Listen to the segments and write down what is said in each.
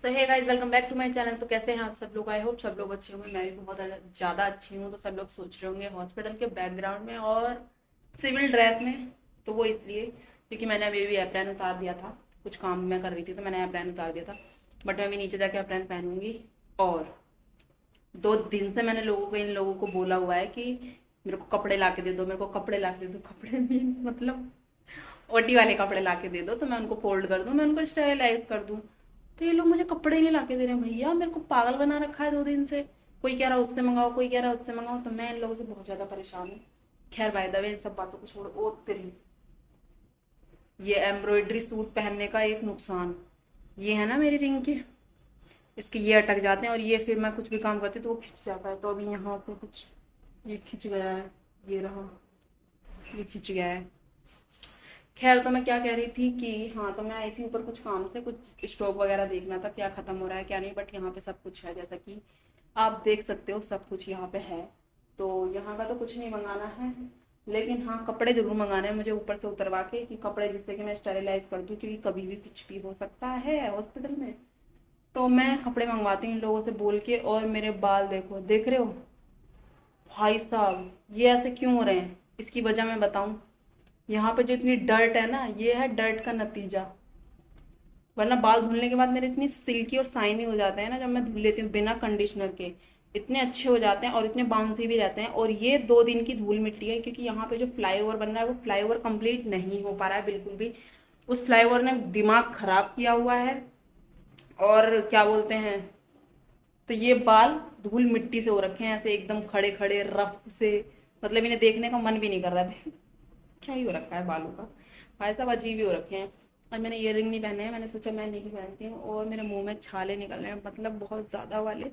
So hey guys, welcome back to my channel. तो कैसे हैं आप सब लोग? आई होप सब लोग अच्छे होंगे। मैं भी बहुत ज़्यादा अच्छी हूँ। तो सब लोग सोच रहे होंगे हॉस्पिटल के बैकग्राउंड में और सिविल ड्रेस में। तो वो इसलिए क्योंकि मैंने अभी भी अप्रैन उतार दिया था। कुछ काम मैं कर रही थी तो मैंने अप्रैन उतार दिया था। बट मैं अभी नीचे जाके अप्रैन पहनूंगी। और 2 दिन से मैंने इन लोगों को बोला हुआ है कि मेरे को कपड़े ला के दे दो, मेरे को कपड़े ला के दे दो। कपड़े मीन्स मतलब ओटी वाले कपड़े ला के दे दो तो मैं उनको फोल्ड कर दूं, मैं उनको स्टेरिलाइज कर दूं। तो ये लोग मुझे कपड़े ही नहीं ला के दे रहे हैं। भैया मेरे को पागल बना रखा है 2 दिन से। कोई कह रहा है उससे मंगाओ, कोई कह रहा है उससे मंगाओ। तो मैं इन लोगों से बहुत ज्यादा परेशान हूँ। खैर बाय द वे, इन सब बातों को छोड़ो। ओ तेरी, ये एम्ब्रॉयडरी सूट पहनने का एक नुकसान ये है ना मेरी रिंग के, इसके ये अटक जाते हैं और ये फिर मैं कुछ भी काम करती हूँ तो वो खिंच जाता है। तो अभी यहाँ से कुछ ये खिंच गया है, ये रहा, ये खिंच गया है। खैर, तो मैं क्या कह रही थी कि हाँ, तो मैं आई थी ऊपर कुछ काम से, कुछ स्टॉक वगैरह देखना था, क्या खत्म हो रहा है क्या नहीं। बट यहाँ पे सब कुछ है, जैसा कि आप देख सकते हो सब कुछ यहाँ पे है। तो यहाँ का तो कुछ नहीं मंगाना है, लेकिन हाँ कपड़े जरूर मंगाने हैं मुझे ऊपर से उतरवा के, कि कपड़े जिससे कि मैं स्टेरिलाइज कर दूँ, क्योंकि कभी भी कुछ भी हो सकता है हॉस्पिटल में। तो मैं कपड़े मंगवाती हूँ इन लोगों से बोल के। और मेरे बाल देखो, देख रहे हो भाई साहब, ये ऐसे क्यों हो रहे हैं? इसकी वजह मैं बताऊं। यहाँ पे जो इतनी डर्ट है ना, ये है डर्ट का नतीजा। वरना बाल धुलने के बाद मेरे इतनी सिल्की और शाइनी हो जाते हैं ना, जब मैं धुल लेती हूँ बिना कंडीशनर के, इतने अच्छे हो जाते हैं और इतने बाउंसी भी रहते हैं। और ये 2 दिन की धूल मिट्टी है, क्योंकि यहाँ पे जो फ्लाईओवर बन रहा है वो फ्लाईओवर कंप्लीट नहीं हो पा रहा है बिल्कुल भी। उस फ्लाईओवर ने दिमाग खराब किया हुआ है। और क्या बोलते हैं, तो ये बाल धूल मिट्टी से हो रखे हैं, ऐसे एकदम खड़े खड़े रफ से। मतलब इन्हें देखने का मन भी नहीं कर रहा था। क्या ही हो रखा है बालों का, भाई साहब अजीब ही हो रखे हैं। और मैंने ईयर रिंग नहीं पहने हैं, मैंने सोचा मैं नहीं पहनती हूँ। और मेरे मुंह में छाले निकल रहे हैं, मतलब बहुत ज्यादा वाले।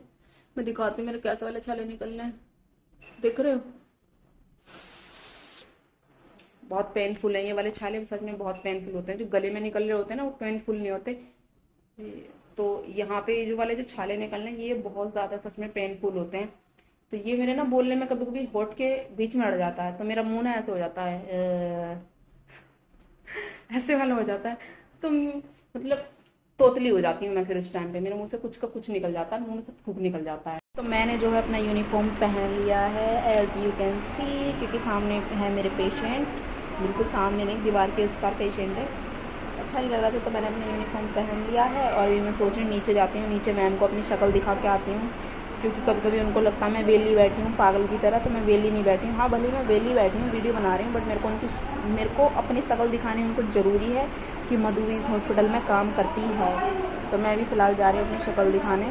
मैं दिखाती हूँ मेरे कैसे वाले छाले निकल रहे हैं, देख रहे हो? बहुत पेनफुल है ये वाले छाले, सच में बहुत पेनफुल होते हैं। जो गले में निकल रहे होते हैं ना, वो पेनफुल नहीं होते। तो यहाँ पे ये जो वाले जो छाले निकल रहे हैं, ये बहुत ज्यादा सच में पेनफुल होते हैं। तो ये मेरे ना बोलने में कभी कभी होठ के बीच में अड़ जाता है, तो मेरा मुंह ना ऐसे हो जाता है, ऐसे वाला हो जाता है। तो मतलब तोतली हो जाती हूँ मैं फिर उस टाइम पे, मेरे मुंह से कुछ का कुछ निकल जाता है, मुंह में से थूक निकल जाता है। तो मैंने जो है अपना यूनिफॉर्म पहन लिया है, एज यू कैन सी, क्योंकि सामने है मेरे पेशेंट। बिल्कुल सामने नहीं, दीवार के उस पार पेशेंट है। अच्छा नहीं लग रहा था तो मैंने अपना यूनिफॉर्म पहन लिया है। और अभी मैं सोच रही हूँ नीचे जाती हूँ, नीचे मैम को अपनी शक्ल दिखा के आती हूँ। क्योंकि कभी कभी उनको लगता है मैं वेली बैठी हूँ पागल की तरह, तो मैं वेली नहीं बैठी हूँ। हाँ भले मैं वेली बैठी हूँ, वीडियो बना रही हूँ, बट मेरे को अपनी शक्ल दिखानी उनको ज़रूरी है कि मधु इस हॉस्पिटल में काम करती है। तो मैं भी फ़िलहाल जा रही हूँ अपनी शक्ल दिखाने।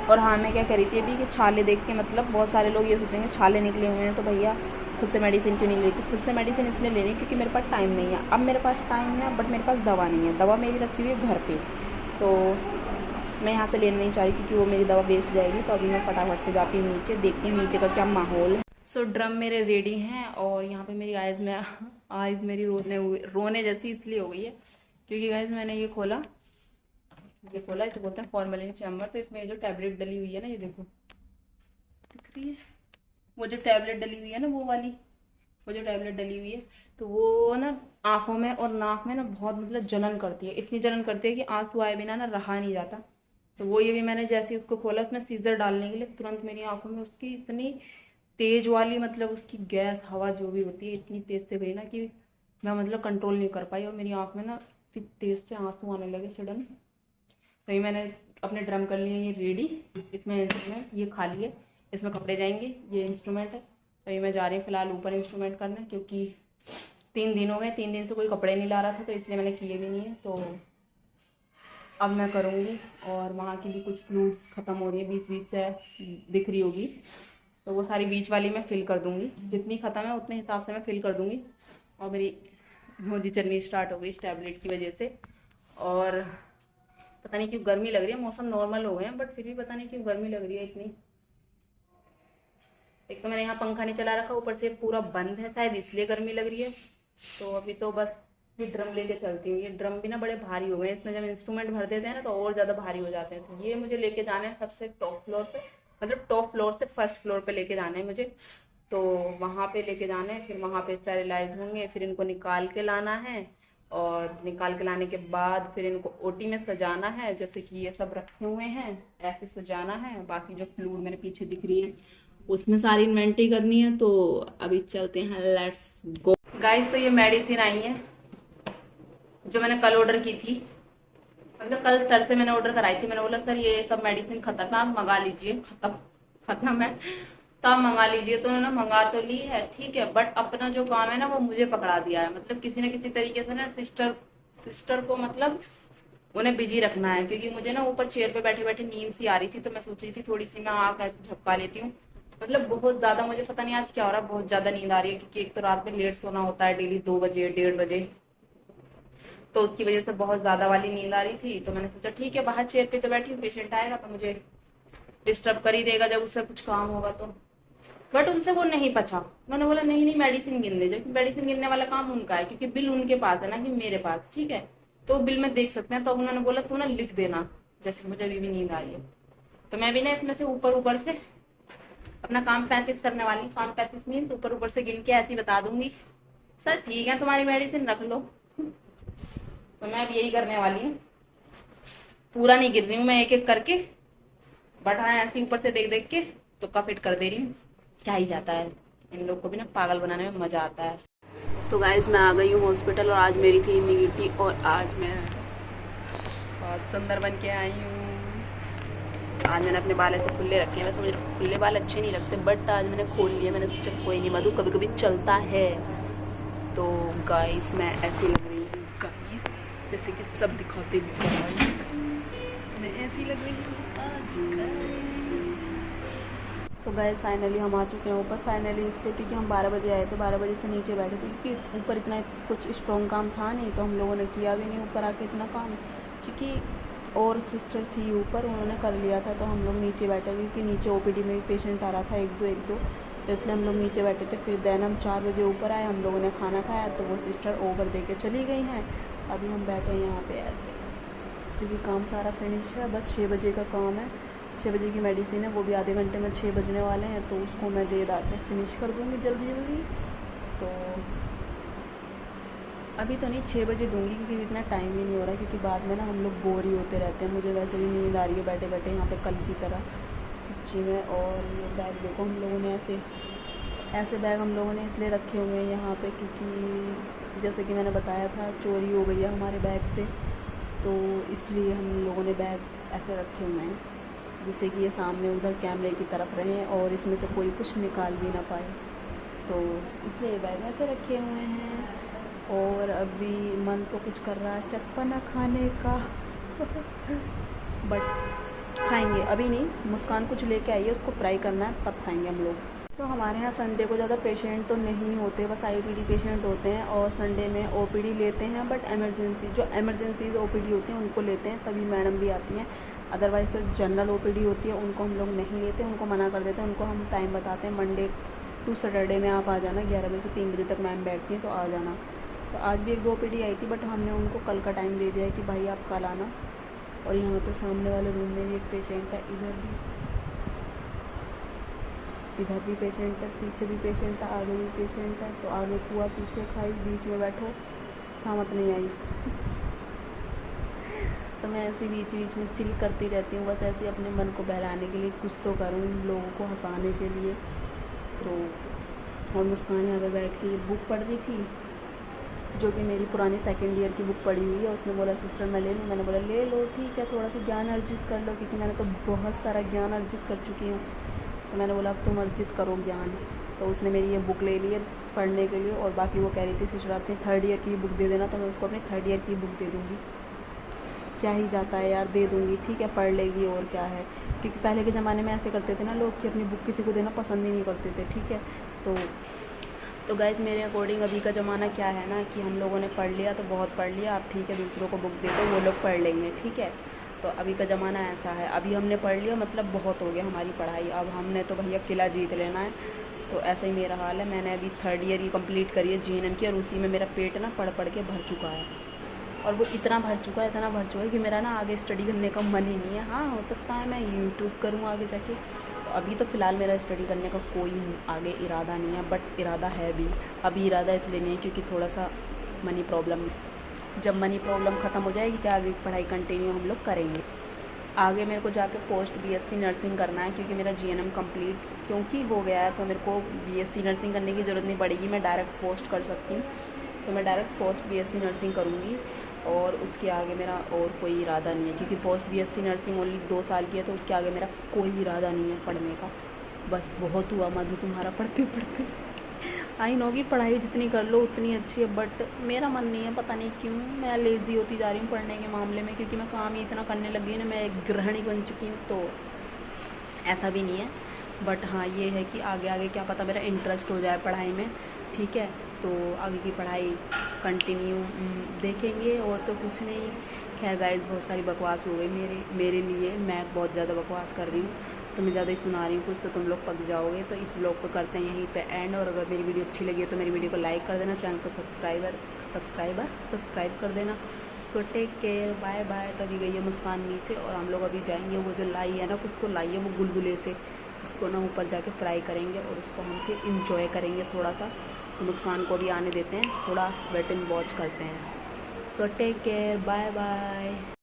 और हाँ, मैं क्या कह रही थी अभी कि छाले देख के, मतलब बहुत सारे लोग ये सोचेंगे छाले निकले हुए हैं तो भैया खुद से मेडिसिन क्यों नहीं लेती। खुद से मेडिसिन इसलिए ले रही हूँ क्योंकि मेरे पास टाइम नहीं है। अब मेरे पास टाइम है बट मेरे पास दवा नहीं है, दवा मेरी रखी हुई है घर पे। तो मैं यहाँ से लेना नहीं चाह रही क्योंकि वो मेरी दवा वेस्ट जाएगी। तो अभी मैं फटाफट से जाती हूँ नीचे, देखती हूँ नीचे का क्या माहौल है। सो ड्रम मेरे रेडी हैं। और यहाँ पे मेरी आइज़ मेरी रोने जैसी इसलिए हो गई है क्योंकि गाइज मैंने ये खोला, इसे बोलते हैं फॉर्मेलिन चैम्बर। तो इसमें ये जो टैबलेट डली हुई है ना, ये देखो दिख रही है, वो जो टैबलेट डली हुई है ना, वो जो टैबलेट डली हुई है, तो वो ना आंखों में और नाक में ना बहुत मतलब जलन करती है। इतनी जलन करती है कि आंसू आए बिना ना रहा नहीं जाता। तो वो ये भी मैंने जैसे ही उसको खोला, उसमें सीजर डालने के लिए तुरंत मेरी आंखों में उसकी इतनी तेज वाली, मतलब उसकी गैस हवा जो भी होती है इतनी तेज से गई ना कि मैं मतलब कंट्रोल नहीं कर पाई। और मेरी आंख में ना इतनी तेज से आंसू आने लगे सडन। तो ये मैंने अपने ड्रम कर लिए ये रेडी। इसमें इंस्ट्रूमेंट ये खाली है, इसमें कपड़े जाएंगे, ये इंस्ट्रूमेंट है। तो ये मैं जा रही हूँ फिलहाल ऊपर इंस्ट्रूमेंट करने, क्योंकि 3 दिन हो गए, 3 दिन से कोई कपड़े नहीं ला रहा था, तो इसलिए मैंने किए भी नहीं है। तो अब मैं करूँगी। और वहाँ की भी कुछ फ्लूट्स ख़त्म हो रही है, बीच बीच से दिख रही होगी, तो वो सारी बीच वाली मैं फिल कर दूँगी। जितनी ख़त्म है उतने हिसाब से मैं फिल कर दूँगी। और मेरी मोदी चलनी स्टार्ट हो गई इस टैबलेट की वजह से। और पता नहीं क्यों गर्मी लग रही है, मौसम नॉर्मल हो गए हैं बट फिर भी पता नहीं क्यों गर्मी लग रही है इतनी। एक तो मैंने यहाँ पंखा नहीं चला रखा, ऊपर से पूरा बंद है, शायद इसलिए गर्मी लग रही है। तो अभी तो बस ये ड्रम लेके चलती हूँ। ये ड्रम भी ना बड़े भारी हो गए, इसमें जब इंस्ट्रूमेंट भर देते हैं ना तो और ज़्यादा भारी हो जाते हैं। तो ये मुझे लेके जाना है सबसे टॉप फ्लोर पे, मतलब टॉप फ्लोर से फर्स्ट फ्लोर पे लेके जाना है मुझे। तो वहाँ पे लेके जाना है, फिर वहाँ पे स्टेरिलाइज होंगे, फिर इनको निकाल के लाना है। और निकाल के लाने के बाद फिर इनको ओटी में सजाना है। जैसे कि ये सब रखे हुए हैं ऐसे सजाना है। बाकी जो फ्लूड मेरे पीछे दिख रही है उसमें सारी इन्वेंट्री करनी है। तो अभी चलते हैं, लेट्स गो गाइस। तो ये मेडिसिन आई है जो मैंने कल ऑर्डर की थी, मतलब कल सर से मैंने ऑर्डर कराई थी। मैंने बोला सर ये सब मेडिसिन खत्म है, आप मंगा लीजिए। खत्म है तो आप मंगा लीजिए। तो उन्होंने मंगा तो ली है, ठीक है, बट अपना जो काम है ना वो मुझे पकड़ा दिया है। मतलब किसी न किसी तरीके से ना सिस्टर को मतलब उन्हें बिजी रखना है। क्योंकि मुझे ना ऊपर चेयर पे बैठे बैठे नींद सी आ रही थी, तो मैं सोच रही थी थोड़ी सी मैं आँख ऐसे झपका लेती हूँ। मतलब बहुत ज्यादा मुझे पता नहीं आज क्या हो रहा है, बहुत ज्यादा नींद आ रही है। क्योंकि एक तो रात में लेट सोना होता है डेली 2 बजे 1:30 बजे, तो उसकी वजह से बहुत ज्यादा वाली नींद आ रही थी। तो मैंने सोचा ठीक है बाहर चेयर पे तो बैठी हूँ, पेशेंट आएगा तो मुझे डिस्टर्ब कर ही देगा जब उससे कुछ काम होगा तो। बट उनसे वो नहीं पचा। उन्होंने बोला नहीं नहीं मेडिसिन गिन दे, जबकि मेडिसिन गिनने वाला काम उनका है क्योंकि बिल उनके पास है ना कि मेरे पास, ठीक है। तो बिल में देख सकते हैं। तो उन्होंने बोला तू ना लिख देना, जैसे मुझे अभी भी नींद आ रही है। तो मैं भी ना इसमें से ऊपर ऊपर से अपना काम 35 करने वाली हूँ। काम 35 मीन्स ऊपर ऊपर से गिन के ऐसे ही बता दूंगी सर ठीक है तुम्हारी मेडिसिन रख लो। तो मैं अब यही करने वाली हूँ, पूरा नहीं गिर रही हूँ मैं एक एक करके, बट हाँ ऐसे ऊपर से देख देख के तुक्का फिट कर दे रही हूँ। क्या ही जाता है, इन लोग को भी ना पागल बनाने में मजा आता है। तो गाइज मैं आ गई हूँ हॉस्पिटल और आज मेरी थी इम्यूनिटी और आज मैं बहुत सुंदर बन के आई हूँ। आज मैंने अपने बाल ऐसे खुले रखे हैं। वैसे मुझे खुले बाल अच्छे नहीं लगते बट आज मैंने खोल लिए। मैंने सोचा कोई नहीं मधु कभी कभी चलता है। तो गाइस मैं ऐसी लग रही हूँ गाइस जैसे कि सब दिखाते मैं ऐसी लग रही हूँ तो गाइस फाइनली हम आ चुके हैं ऊपर। फाइनली इसलिए क्योंकि हम 12 बजे आए थे, 12 बजे से नीचे बैठे थे क्योंकि ऊपर इतना कुछ स्ट्रॉन्ग काम था नहीं, तो हम लोगों ने किया भी नहीं ऊपर आके इतना काम। क्योंकि और सिस्टर थी ऊपर, उन्होंने कर लिया था, तो हम लोग नीचे बैठे थे क्योंकि नीचे ओपीडी में भी पेशेंट आ रहा था एक दो, तो इसलिए हम लोग नीचे बैठे थे। फिर देन हम 4 बजे ऊपर आए, हम लोगों ने खाना खाया तो वो सिस्टर ओवर दे के चली गई हैं। अभी हम बैठे हैं यहाँ पे ऐसे क्योंकि काम सारा फिनिश है, बस 6 बजे का काम है। 6 बजे की मेडिसिन है, वो भी आधे घंटे में 6 बजने वाले हैं, तो उसको मैं दे के फिनिश कर दूँगी जल्दी जल्दी। तो अभी तो नहीं 6 बजे दूंगी क्योंकि इतना टाइम भी नहीं हो रहा है, क्योंकि बाद में ना हम लोग बोर ही होते रहते हैं। मुझे वैसे भी नींद आ रही है बैठे बैठे यहाँ पे कल की तरह सच्ची में। और ये बैग देखो हम लोगों ने ऐसे बैग हम लोगों ने इसलिए रखे हुए हैं यहाँ पे क्योंकि जैसे कि मैंने बताया था चोरी हो गई है हमारे बैग से, तो इसलिए हम लोगों ने बैग ऐसे रखे हुए हैं जिससे कि ये सामने उधर कैमरे की तरफ रहें और इसमें से कोई कुछ निकाल भी ना पाए। तो इसलिए ये बैग ऐसे रखे हुए हैं। और अभी मन तो कुछ कर रहा है चटपना खाने का बट खाएंगे अभी नहीं। मुस्कान कुछ लेके आई है, उसको फ्राई करना है तब खाएंगे हम लोग। तो हमारे यहाँ संडे को ज़्यादा पेशेंट तो नहीं होते, बस आईपीडी पेशेंट होते हैं और संडे में ओपीडी लेते हैं। बट जो एमरजेंसी ओपीडी होती हैं उनको लेते हैं, तभी मैडम भी आती हैं। अदरवाइज़ तो जनरल ओपीडी होती है उनको हम लोग नहीं लेते, उनको मना कर देते हैं। उनको हम टाइम बताते हैं मंडे टू सैटरडे में आप आ जाना, 11 बजे से 3 बजे तक मैम बैठती हैं तो आ जाना। तो आज भी 1-2 ओपीडी आई थी बट हमने उनको कल का टाइम दे दिया है कि भाई आप कल आना। और यहाँ पे सामने वाले रूम में भी एक पेशेंट है, इधर भी पेशेंट है, पीछे भी पेशेंट है, आगे भी पेशेंट है। तो आगे कुआ पीछे खाई, बीच में बैठो, सामत नहीं आई तो मैं ऐसे बीच बीच में चिल करती रहती हूँ, बस ऐसे अपने मन को बहलाने के लिए कुछ तो करूँ, लोगों को हंसाने के लिए। तो और मुस्कान यहाँ पे बैठ के ये बुक पढ़ रही थी जो कि मेरी पुरानी सेकंड ईयर की बुक पढ़ी हुई है। उसने बोला सिस्टर मैं ले लूँ, मैंने बोला ले लो ठीक है, थोड़ा सा ज्ञान अर्जित कर लो क्योंकि मैंने तो बहुत सारा ज्ञान अर्जित कर चुकी हूँ। तो मैंने बोला अब तुम अर्जित करो ज्ञान। तो उसने मेरी ये बुक ले ली है पढ़ने के लिए और बाकी वो कह रही थी सिस्टर अपनी 3rd ईयर की बुक दे देना, तो मैं उसको अपनी 3rd ईयर की बुक दे दूँगी। क्या ही जाता है यार, दे दूँगी ठीक है, पढ़ लेगी और क्या है। क्योंकि पहले के ज़माने में ऐसे करते थे ना लोग कि अपनी बुक किसी को देना पसंद ही नहीं करते थे, ठीक है। तो गाइज़ मेरे अकॉर्डिंग अभी का ज़माना क्या है ना कि हम लोगों ने पढ़ लिया तो बहुत पढ़ लिया, अब ठीक है दूसरों को बुक दे दो वो लोग पढ़ लेंगे, ठीक है। तो अभी का ज़माना ऐसा है, अभी हमने पढ़ लिया मतलब बहुत हो गया हमारी पढ़ाई, अब हमने तो भैया किला जीत लेना है। तो ऐसा ही मेरा हाल है। मैंने अभी 3rd ईयर की कंप्लीट करी है जीएनएम की और उसी में मेरा पेट ना पढ़ पढ़ के भर चुका है। और वो इतना भर चुका है कि मेरा ना आगे स्टडी करने का मन ही नहीं है। हाँ हो सकता है मैं यूट्यूब करूँ आगे जाके, तो अभी तो फ़िलहाल मेरा स्टडी करने का कोई आगे इरादा नहीं है, बट इरादा है भी। अभी इरादा इसलिए नहीं है क्योंकि थोड़ा सा मनी प्रॉब्लम जब मनी प्रॉब्लम ख़त्म हो जाएगी क्या आगे की पढ़ाई कंटिन्यू हम लोग करेंगे। आगे मेरे को जाके पोस्ट बीएससी नर्सिंग करना है, क्योंकि मेरा जीएनएम कंप्लीट क्योंकि हो गया है, तो मेरे को बीएससी नर्सिंग करने की ज़रूरत नहीं पड़ेगी, मैं डायरेक्ट पोस्ट कर सकती हूँ। तो मैं डायरेक्ट पोस्ट बीएससी नर्सिंग करूँगी और उसके आगे मेरा और कोई इरादा नहीं है, क्योंकि पोस्ट बीएससी नर्सिंग ओनली 2 साल की है, तो उसके आगे मेरा कोई इरादा नहीं है पढ़ने का। बस बहुत हुआ मधु तुम्हारा पढ़ते पढ़ते। आई नो कि पढ़ाई जितनी कर लो उतनी अच्छी है, बट मेरा मन नहीं है, पता नहीं क्यों मैं लेज़ी होती जा रही हूँ पढ़ने के मामले में, क्योंकि मैं काम ही इतना करने लगी हूँ ना, मैं एक गृहिणी बन चुकी हूँ, तो ऐसा भी नहीं है। बट हाँ ये है कि आगे आगे क्या पता मेरा इंटरेस्ट हो जाए पढ़ाई में, ठीक है, तो आगे की पढ़ाई कंटिन्यू देखेंगे और तो कुछ नहीं। खैर गाइस बहुत सारी बकवास हो गई मेरे लिए, मैं बहुत ज़्यादा बकवास कर रही हूँ, तो मैं ज़्यादा ही सुना रही हूँ कुछ, तो तुम लोग पक जाओगे। तो इस ब्लॉग को करते हैं यहीं पे एंड, और अगर मेरी वीडियो अच्छी लगी है तो मेरी वीडियो को लाइक कर देना, चैनल को सब्सक्राइब कर देना। So take care, bye bye. तो अभी गई है मुस्कान नीचे और हम लोग अभी जाएंगे, वो जो लाई है ना, कुछ तो लाई है वो गुलगुले से, उसको ना ऊपर जाके फ्राई करेंगे और उसको हम फिर इंजॉय करेंगे थोड़ा सा। तो मुस्कान को भी आने देते हैं, थोड़ा वेट एंड वॉच करते हैं। So take care, bye bye.